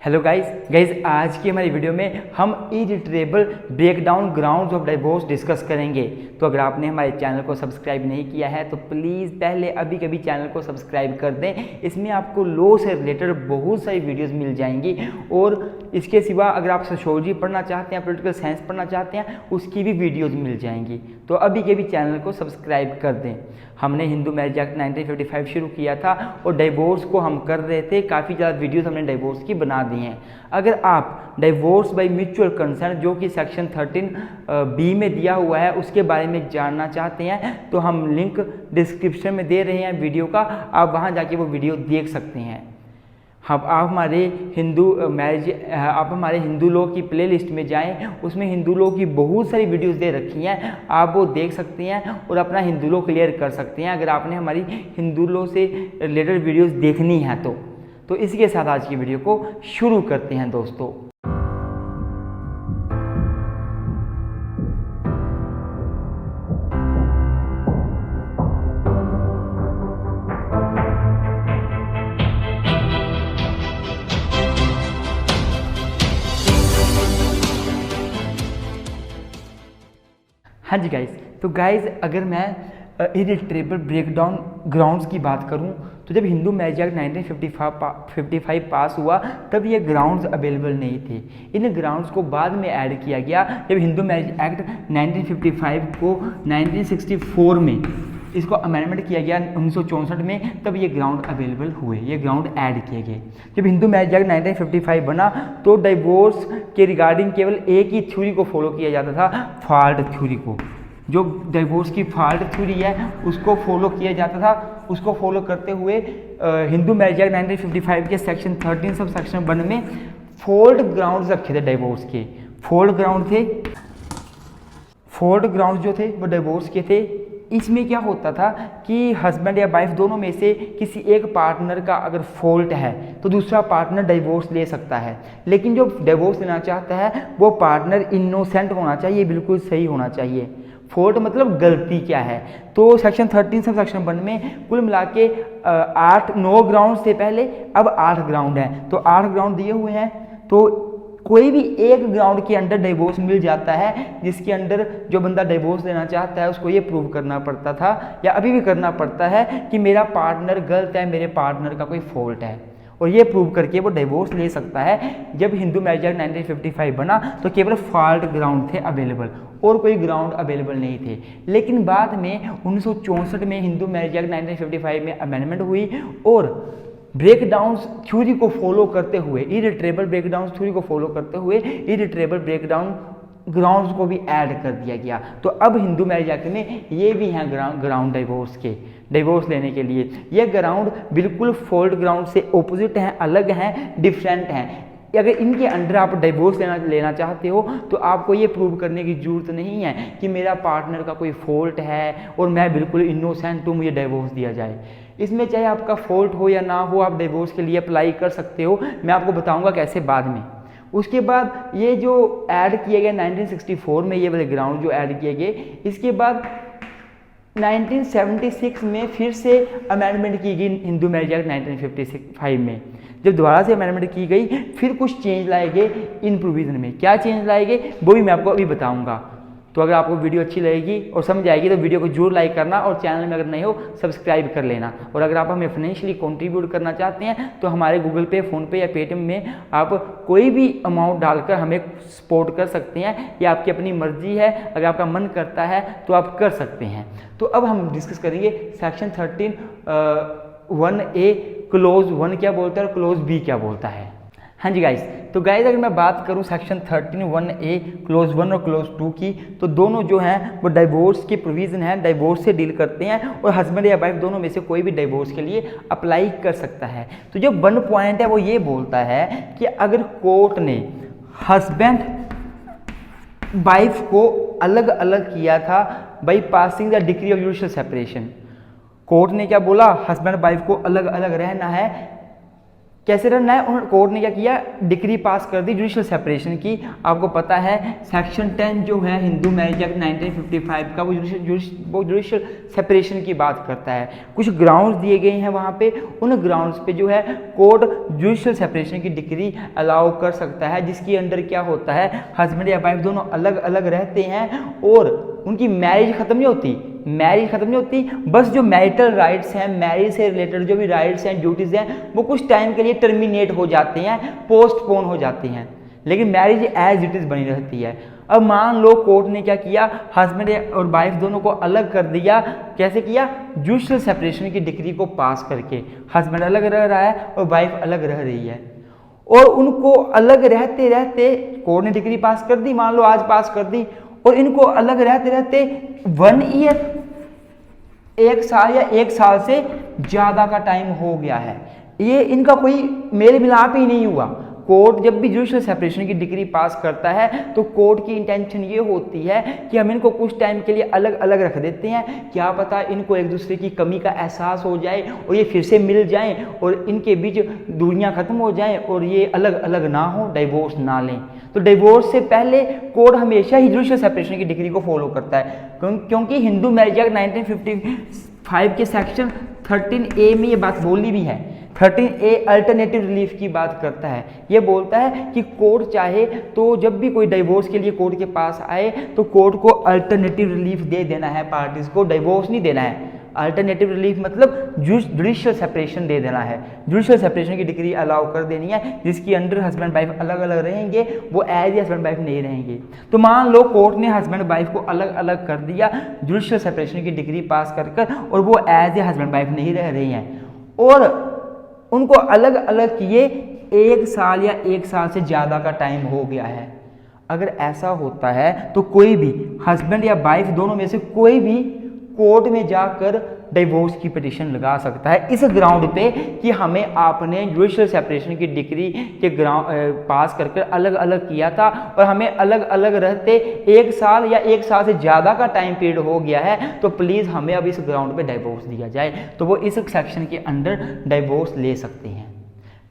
Hello guys आज की हमारी वीडियो में हम irretrievable breakdown grounds of divorce discuss करेंगे। तो अगर आपने हमारे चैनल को सब्सक्राइब नहीं किया है तो प्लीज़ पहले अभी कभी चैनल को सब्सक्राइब कर दें। इसमें आपको लॉ से रिलेटेड बहुत सारी वीडियोस मिल जाएंगी और इसके सिवा अगर आप सोशियोलॉजी पढ़ना चाहते हैं, पॉलिटिकल साइंस पढ़ना चाहते हैं, उसकी भी वीडियोज़ मिल जाएंगी। तो अभी के भी चैनल को सब्सक्राइब कर दें। हमने हिंदू मैरिज एक्ट 1955 शुरू किया था और डाइवोर्स को हम कर रहे थे। काफ़ी ज़्यादा वीडियोस हमने डाइवोर्स की बना दी हैं। अगर आप डाइवोर्स बाय म्यूचुअल कंसेंट जो कि सेक्शन 13B में दिया हुआ है उसके बारे में जानना चाहते हैं तो हम लिंक डिस्क्रिप्शन में दे रहे हैं वीडियो का, आप वहां जाके वो वीडियो देख सकते हैं। आप हमारे हिंदू लॉ की प्लेलिस्ट में जाएं, उसमें हिंदू लॉ की बहुत सारी वीडियोस दे रखी हैं, आप वो देख सकते हैं और अपना हिंदू लॉ क्लियर कर सकते हैं अगर आपने हमारी हिंदू लॉ से रिलेटेड वीडियोस देखनी है तो इसी साथ आज की वीडियो को शुरू करते हैं दोस्तों। हाँ जी गाइस, अगर मैं इरिट्रेबल ब्रेकडाउन ग्राउंड्स की बात करूं तो जब हिंदू मैरिज एक्ट 1955 पास हुआ तब ये ग्राउंड्स अवेलेबल नहीं थे। इन ग्राउंड्स को बाद में ऐड किया गया जब हिंदू मैरिज एक्ट 1955 को 1964 में इसको अमेंडमेंट किया गया 1964 में, तब ये ग्राउंड अवेलेबल हुए, ये ग्राउंड ऐड किए गए। जब हिंदू मैरिज एक्ट 1955 बना तो डाइवोर्स के रिगार्डिंग केवल एक ही थ्योरी को फॉलो किया जाता था, फॉल्ट थ्योरी को। जो डाइवोर्स की फॉल्ट थ्योरी है उसको फॉलो किया जाता था। उसको फॉलो करते हुए हिंदू मैरिज एक्ट 1955 के सेक्शन 13 सब सेक्शन 1 में फॉल्ट ग्राउंड्स रखे थे डाइवोर्स के। फॉल्ट ग्राउंड जो थे वो डाइवोर्स के थे। इसमें क्या होता था कि हस्बैंड या वाइफ दोनों में से किसी एक पार्टनर का अगर फॉल्ट है तो दूसरा पार्टनर डाइवोर्स ले सकता है, लेकिन जो डाइवोर्स लेना चाहता है वो पार्टनर इनोसेंट होना चाहिए, बिल्कुल सही होना चाहिए। फॉल्ट मतलब गलती क्या है। तो सेक्शन 13 सब सेक्शन 1 में कुल मिला के 9 ग्राउंड से पहले अब 8 ग्राउंड हैं। तो 8 ग्राउंड दिए हुए हैं, तो कोई भी एक ग्राउंड के अंडर डाइवोर्स मिल जाता है जिसके अंडर जो बंदा डाइवोर्स लेना चाहता है उसको ये प्रूव करना पड़ता था या अभी भी करना पड़ता है कि मेरा पार्टनर गलत है, मेरे पार्टनर का कोई फॉल्ट है, और ये प्रूव करके वो डाइवोर्स ले सकता है। जब हिंदू मैरिज एक्ट 1955 बना तो केवल फॉल्ट ग्राउंड थे अवेलेबल और कोई ग्राउंड अवेलेबल नहीं थे। लेकिन बाद में 1964 में हिंदू मैरिज एक्ट 1955 में अमेंडमेंट हुई और ब्रेकडाउन थ्योरी को फॉलो करते हुए, इरिट्रेबल ब्रेकडाउन थ्योरी को फॉलो करते हुए इरिट्रेबल ब्रेकडाउन ग्राउंड्स को भी ऐड कर दिया गया। तो अब हिंदू मैरिज एक्ट में ये भी हैं ग्राउंड डाइवोर्स लेने के लिए। ये ग्राउंड बिल्कुल फॉल्ट ग्राउंड से ऑपोजिट हैं, अलग हैं, डिफरेंट हैं। अगर इनके अंडर आप डाइवोर्स लेना चाहते हो तो आपको ये प्रूव करने की जरूरत नहीं है कि मेरा पार्टनर का कोई फॉल्ट है और मैं बिल्कुल इनोसेंट हूँ, मुझे डाइवोर्स दिया जाए। इसमें चाहे आपका फॉल्ट हो या ना हो, आप डाइवोर्स के लिए अप्लाई कर सकते हो। मैं आपको बताऊंगा कैसे बाद में। उसके बाद ये जो ऐड किए गए 1964 में, ये वाले ग्राउंड जो ऐड किए गए, इसके बाद 1976 में फिर से अमेंडमेंट की गई हिंदू मैरिज एक्ट 1955 में। जब दोबारा से अमेंडमेंट की गई फिर कुछ चेंज लाए गए इन प्रोविजन में। क्या चेंज लाए गए वो भी मैं आपको अभी बताऊंगा। तो अगर आपको वीडियो अच्छी लगेगी और समझ आएगी तो वीडियो को जरूर लाइक करना और चैनल में अगर नहीं हो सब्सक्राइब कर लेना। और अगर आप हमें फाइनेंशियली कंट्रीब्यूट करना चाहते हैं तो हमारे गूगल पे, फ़ोनपे या पेटीएम में आप कोई भी अमाउंट डालकर हमें सपोर्ट कर सकते हैं। ये आपकी अपनी मर्जी है, अगर आपका मन करता है तो आप कर सकते हैं। तो अब हम डिस्कस करेंगे सेक्शन 13(1)(a) क्लोज 1 क्या बोलता है और क्लोज B क्या बोलता है। हाँ जी तो गाइस अगर मैं बात करूं सेक्शन 13(1)(a) क्लोज 1 और क्लोज 2 की, तो दोनों जो हैं वो डाइवोर्स के प्रोविज़न हैं, डाइवोर्स से डील करते हैं और हस्बैंड या वाइफ दोनों में से कोई भी डाइवोर्स के लिए अप्लाई कर सकता है। तो जो 1 पॉइंट है वो ये बोलता है कि अगर कोर्ट ने हस्बैंड वाइफ को अलग अलग किया था by passing the decree of judicial separation, court ने क्या बोला, हस्बैंड वाइफ को अलग अलग रहना है कैसे रखना है, उन्होंने कोर्ट ने क्या किया, डिक्री पास कर दी जुडिशियल सेपरेशन की। आपको पता है सेक्शन 10 जो है हिंदू मैरिज एक्ट 1955 का, वो जुडिशियल सेपरेशन की बात करता है। कुछ ग्राउंड्स दिए गए हैं वहाँ पे, उन ग्राउंड्स पे जो है कोर्ट जुडिशियल सेपरेशन की डिक्री अलाउ कर सकता है, जिसके अंडर क्या होता है, हस्बैंड या वाइफ दोनों अलग अलग रहते हैं और उनकी मैरिज खत्म नहीं होती, मैरिज खत्म नहीं होती, बस जो मैरिटल राइट्स हैं, मैरिज से रिलेटेड जो भी राइट्स हैं, ड्यूटीज़ हैं, वो कुछ टाइम के लिए टर्मिनेट हो जाते हैं, पोस्टपोन हो जाते हैं, लेकिन मैरिज एज इट इज़ बनी रहती है। अब मान लो कोर्ट ने क्या किया, हस्बैंड और वाइफ दोनों को अलग कर दिया। कैसे किया, जुडिशियल सेपरेशन की डिक्री को पास करके। हस्बैंड अलग रह रहा है और वाइफ अलग रह रही है, और उनको अलग रहते रहते कोर्ट ने डिक्री पास कर दी, मान लो आज पास कर दी, और इनको अलग रहते रहते 1 ईयर, 1 साल या 1 साल से ज़्यादा का टाइम हो गया है, ये इनका कोई मेल मिलाप ही नहीं हुआ। कोर्ट जब भी जुडिशियल सेपरेशन की डिग्री पास करता है तो कोर्ट की इंटेंशन ये होती है कि हम इनको कुछ टाइम के लिए अलग अलग रख देते हैं, क्या पता इनको एक दूसरे की कमी का एहसास हो जाए और ये फिर से मिल जाएं और इनके बीच दूरियां खत्म हो जाएं और ये अलग अलग ना हो, डिवोर्स ना लें। तो डिवोर्स से पहले कोर्ट हमेशा ही जुडिशियल सेपरेशन की डिग्री को फॉलो करता है, क्योंकि हिंदू मैरिज एक्ट 1955 के सेक्शन 13A में ये बात बोली भी है। 13A अल्टरनेटिव रिलीफ की बात करता है, ये बोलता है कि कोर्ट चाहे तो जब भी कोई डिवोर्स के लिए कोर्ट के पास आए तो कोर्ट को अल्टरनेटिव रिलीफ दे देना है, पार्टीज को डिवोर्स नहीं देना है। अल्टरनेटिव रिलीफ मतलब जुडिशियल सेपरेशन दे देना है, जुडिशियल सेपरेशन की डिग्री अलाउ कर देनी है, जिसकी अंडर हस्बैंड वाइफ अलग अलग रहेंगे, वो एज ए हस्बैंड वाइफ नहीं रहेंगे। तो मान लो कोर्ट ने हस्बैंड वाइफ को अलग अलग कर दिया जुडिशियल सेपरेशन की डिग्री पास कर कर, और वो एज ए हस्बैंड वाइफ नहीं रह रही हैं और उनको अलग अलग किए 1 साल या 1 साल से ज़्यादा का टाइम हो गया है। अगर ऐसा होता है तो कोई भी हस्बैंड या वाइफ दोनों में से कोई भी कोर्ट में जाकर डिवोर्स की पिटीशन लगा सकता है इस ग्राउंड पे कि हमें आपने जुडिशियल सेपरेशन की डिग्री के ग्राउंड पास कर अलग अलग किया था और हमें अलग अलग रहते 1 साल या 1 साल से ज़्यादा का टाइम पीरियड हो गया है, तो प्लीज़ हमें अब इस ग्राउंड पे डिवोर्स दिया जाए, तो वो इस सेक्शन के अंडर डिवोर्स ले सकते हैं।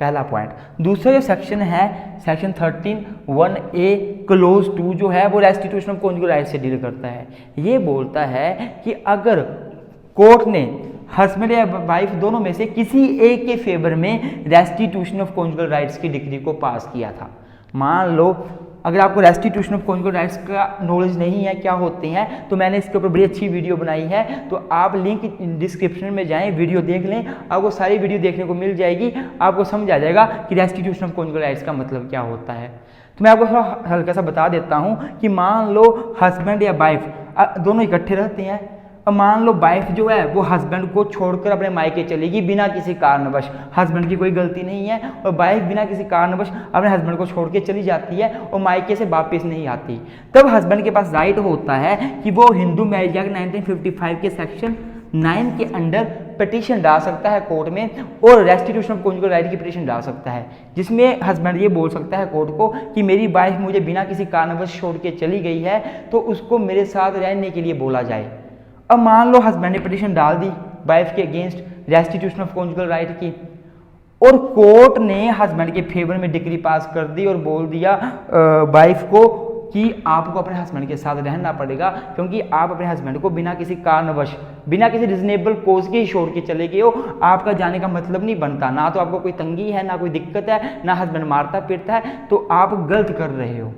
पहला पॉइंट। दूसरा जो सेक्शन है सेक्शन 13(1)(a) क्लोज 2 जो है वो रेस्टिट्यूशन ऑफ कॉन्जुगल राइट से डील करता है। ये बोलता है कि अगर कोर्ट ने हस्बैंड या वाइफ दोनों में से किसी एक के फेवर में रेस्टिट्यूशन ऑफ कॉन्जुगल राइट्स की डिग्री को पास किया था। मान लो अगर आपको रेस्टिट्यूशन ऑफ कॉन्जुगल राइट्स का नॉलेज नहीं है क्या होते हैं, तो मैंने इसके ऊपर बड़ी अच्छी वीडियो बनाई है, तो आप लिंक डिस्क्रिप्शन में जाएं, वीडियो देख लें, आपको सारी वीडियो देखने को मिल जाएगी, आपको समझ आ जाएगा कि रेस्टिट्यूशन ऑफ कॉन्जुगल राइट्स का मतलब क्या होता है। तो मैं आपको थोड़ा हल्का सा बता देता हूँ कि मान लो हस्बैंड या वाइफ दोनों इकट्ठे रहते हैं, और मान लो वाइफ जो है वो हस्बैंड को छोड़कर अपने मायके चलेगी बिना किसी कारणवश, हस्बैंड की कोई गलती नहीं है, और वाइफ बिना किसी कारणवश अपने हस्बैंड को छोड़ के चली जाती है और मायके से वापस नहीं आती, तब हस्बैंड के पास राइट होता है कि वो हिंदू मैरिज एक्ट 1955 के सेक्शन 9 के अंडर पिटीशन डाल सकता है कोर्ट में, और रेस्टिट्यूशन ऑफ कॉन्जुगल राइट की पिटीशन डाल सकता है, जिसमें हस्बैंड ये बोल सकता है कोर्ट को कि मेरी वाइफ मुझे बिना किसी कारणवश छोड़ के चली गई है, तो उसको मेरे साथ रहने के लिए बोला जाए। अब मान लो हस्बैंड ने पिटीशन डाल दी वाइफ के against restitution of conjugal right की, और कोर्ट ने हस्बैंड के फेवर में डिग्री पास कर दी और बोल दिया वाइफ को कि आपको अपने हस्बैंड के साथ रहना पड़ेगा, क्योंकि आप अपने हस्बैंड को बिना किसी कारणवश, बिना किसी रीजनेबल कोज के ही छोड़ के चले गए हो, आपका जाने का मतलब नहीं बनता, ना तो आपको कोई तंगी है, ना कोई दिक्कत है, ना हस्बैंड मारता पीटता है, तो आप गलत कर रहे हो।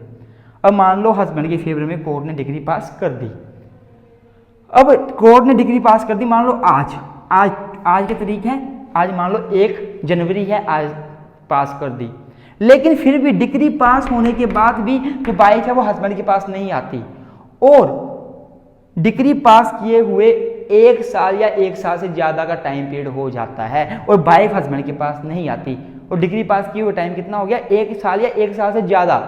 अब मान लो हस्बैंड के फेवर में कोर्ट ने डिग्री पास कर दी, अब कोर्ट ने डिग्री पास कर दी, मान लो आज के तारीख है, आज मान लो 1 जनवरी है, आज पास कर दी, लेकिन फिर भी डिग्री पास होने के बाद भी जो वाइफ है वो हस्बैंड के पास नहीं आती, और डिग्री पास किए हुए 1 साल या 1 साल से ज़्यादा का टाइम पीरियड हो जाता है और वाइफ हस्बैंड के पास नहीं आती, और डिग्री पास किए हुए टाइम कितना हो गया, 1 साल या 1 साल से ज़्यादा,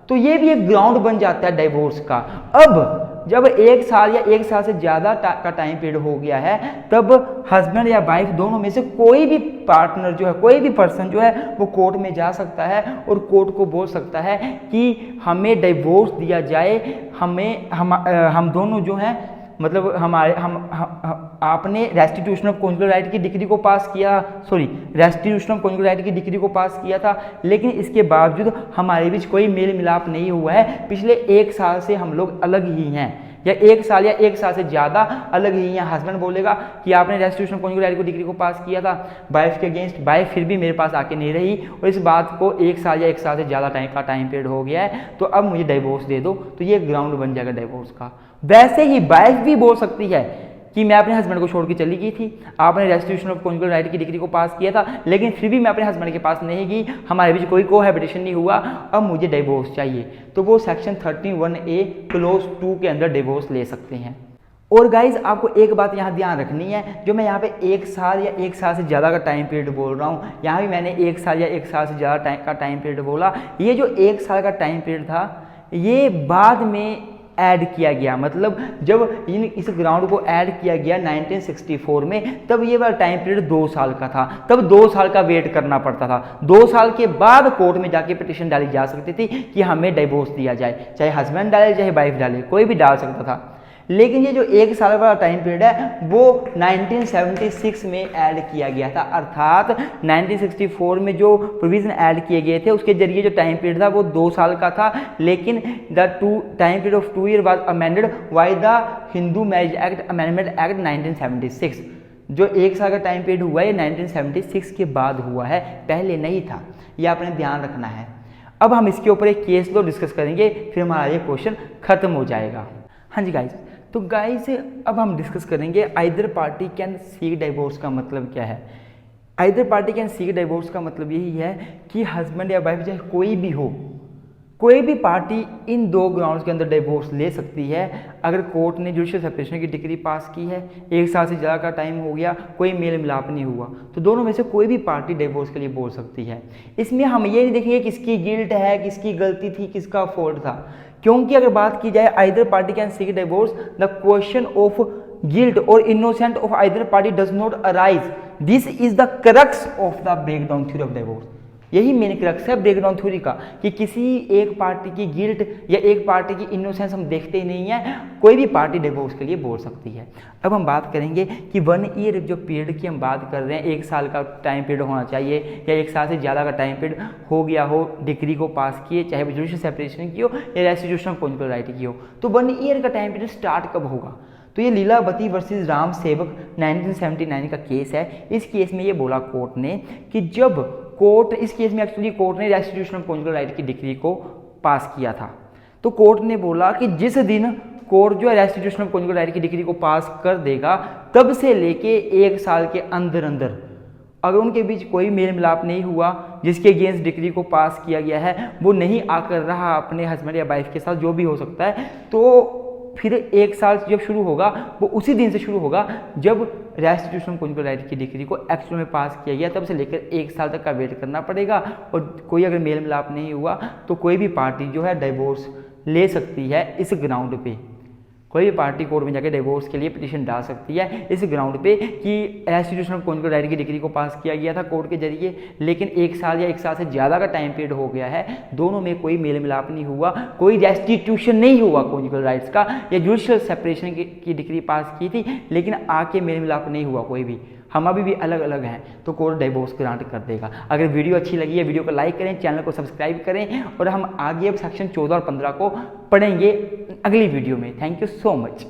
तो ये भी एक ग्राउंड बन जाता है डिवोर्स का। अब जब 1 साल या 1 साल से ज़्यादा का टाइम पीरियड हो गया है, तब हस्बैंड या वाइफ दोनों में से कोई भी पार्टनर जो है, कोई भी पर्सन जो है वो कोर्ट में जा सकता है और कोर्ट को बोल सकता है कि हमें डिवोर्स दिया जाए, हम दोनों जो हैं मतलब आपने रेस्टिट्यूशन ऑफ कॉन्जुगल राइट की डिग्री को पास किया, रेस्टिट्यूशन ऑफ कॉन्जुगल राइट की डिग्री को पास किया था, लेकिन इसके बावजूद हमारे बीच कोई मेल मिलाप नहीं हुआ है, पिछले 1 साल से हम लोग अलग ही हैं, या 1 साल या 1 साल से ज़्यादा अलग ही हैं। हस्बैंड बोलेगा कि आपने रेस्टिट्यूशन ऑफ कॉन्जुगल राइट की डिग्री को पास किया था, वाइफ के अगेंस्ट वाइफ फिर भी मेरे पास आके नहीं रही और इस बात को 1 साल या 1 साल से ज़्यादा टाइम पीरियड हो गया है, तो अब मुझे डिवोर्स दे दो, तो ये ग्राउंड बन जाएगा डिवोर्स का। वैसे ही वाइफ भी बोल सकती है कि मैं अपने हस्बैंड को छोड़ के चली गई थी, आपने रेस्टिट्यूशन ऑफ कॉन्जुगल राइट की डिग्री को पास किया था, लेकिन फिर भी मैं अपने हस्बैंड के पास नहीं गई, हमारे बीच कोई कोहैबिटेशन नहीं हुआ, अब मुझे डिवोर्स चाहिए, तो वो सेक्शन 31A क्लोज 2 के अंदर डिवोर्स ले सकते हैं। और गाइज आपको एक बात यहाँ ध्यान रखनी है, जो मैं यहाँ पे 1 साल या 1 साल से ज़्यादा का टाइम पीरियड बोल रहा हूँ, यहाँ भी मैंने 1 साल या 1 साल से ज़्यादा का टाइम पीरियड बोला, ये जो 1 साल का टाइम पीरियड था ये बाद में ऐड किया गया, मतलब जब इस ग्राउंड को ऐड किया गया 1964 में, तब ये वाला टाइम पीरियड 2 साल का था, तब 2 साल का वेट करना पड़ता था, 2 साल के बाद कोर्ट में जाके पिटीशन डाली जा सकती थी कि हमें डिवोर्स दिया जाए, चाहे हस्बैंड डाले चाहे वाइफ डाले, कोई भी डाल सकता था। लेकिन ये जो 1 साल वाला टाइम पीरियड है वो 1976 में ऐड किया गया था, अर्थात 1964 में जो प्रोविजन ऐड किए गए थे उसके जरिए जो टाइम पीरियड था वो 2 साल का था, लेकिन the time period of 2 year was amended by the Hindu marriage act amendment act 1976। जो 1 साल का टाइम पीरियड हुआ है 1976 के बाद हुआ है, पहले नहीं था, ये आपने ध्यान रखना है। अब हम इसके ऊपर एक केस लो डिस्कस करेंगे, फिर हमारा ये क्वेश्चन खत्म हो जाएगा। हाँ जी गाइज, तो गाइज अब हम डिस्कस करेंगे either party can seek divorce का मतलब क्या है। Either party can seek divorce का मतलब यही है कि हस्बैंड या वाइफ चाहे कोई भी हो, कोई भी पार्टी इन 2 ग्राउंड्स के अंदर डिवोर्स ले सकती है। अगर कोर्ट ने जुडिशियल सेपरेशन की डिग्री पास की है, 1 साल से ज़्यादा का टाइम हो गया, कोई मेल मिलाप नहीं हुआ, तो दोनों में से कोई भी पार्टी डिवोर्स के लिए बोल सकती है। इसमें हम ये नहीं देखेंगे किसकी गिल्ट है, किसकी गलती थी, किसका फॉल्ट था, क्योंकि अगर बात की जाए either party can seek divorce, the question of guilt और innocent of either party does not arise, this is the crux of the breakdown theory of divorce. यही मेन क्रक्स है ब्रेकडाउन थ्योरी का, कि किसी एक पार्टी की guilt या एक पार्टी की इनोसेंस हम देखते ही नहीं है, कोई भी पार्टी डिवोर्स के लिए बोल सकती है। अब हम बात करेंगे कि 1 ईयर जो पीरियड की हम बात कर रहे हैं, 1 साल का टाइम पीरियड होना चाहिए या 1 साल से ज़्यादा का टाइम पीरियड हो गया हो, डिग्री को पास किए, चाहे वो जुडिशियल सेपरेशन की हो या रेस्टिट्यूशन ऑफ कॉन्जुगल राइट की हो, तो 1 ईयर का टाइम पीरियड स्टार्ट कब होगा। तो ये लीलावती वर्सेस राम सेवक 1979 का केस है। इस केस में ये बोला कोर्ट ने कि जब कोर्ट, इस केस में एक्चुअली कोर्ट ने रेस्टिट्यूशन ऑफ कॉन्जुगल राइट की डिग्री को पास किया था, तो कोर्ट ने बोला कि जिस दिन कोर्ट जो है रेस्टिट्यूशन ऑफ कॉन्जुगल राइट की डिग्री को पास कर देगा, तब से लेके 1 साल के अंदर अंदर अगर उनके बीच कोई मेल मिलाप नहीं हुआ, जिसके अगेंस्ट डिग्री को पास किया गया है वो नहीं आकर रहा अपने हस्बैंड या वाइफ के साथ, जो भी हो सकता है, तो फिर 1 साल जब शुरू होगा वो उसी दिन से शुरू होगा जब रेस्टिट्यूशन ऑफ कॉन्जुगल राइट की डिग्री को एक्चुअल में पास किया गया, तब से लेकर 1 साल तक का वेट करना पड़ेगा। और कोई अगर मेल मिलाप नहीं हुआ तो कोई भी पार्टी जो है डिवोर्स ले सकती है इस ग्राउंड पे, कोई भी पार्टी कोर्ट में जाकर डिवोर्स के लिए पिटीशन डाल सकती है इस ग्राउंड पे कि रेस्टिट्यूशन ऑफ कॉन्जुगल राइट की डिग्री को पास किया गया था कोर्ट के जरिए, लेकिन 1 साल या 1 साल से ज़्यादा का टाइम पीरियड हो गया है, दोनों में कोई मेल मिलाप नहीं हुआ, कोई रेस्टिट्यूशन नहीं हुआ कॉन्जुगल राइट्स का, या जुडिशियल सेपरेशन की डिग्री पास की थी लेकिन आके मेल मिलाप नहीं हुआ कोई भी, हम अभी भी अलग अलग हैं, तो कोर्ट डिवोर्स ग्रांट कर देगा। अगर वीडियो अच्छी लगी है वीडियो को लाइक करें, चैनल को सब्सक्राइब करें, और हम आगे अब सेक्शन 14 और 15 को पढ़ेंगे अगली वीडियो में। Thank you so much.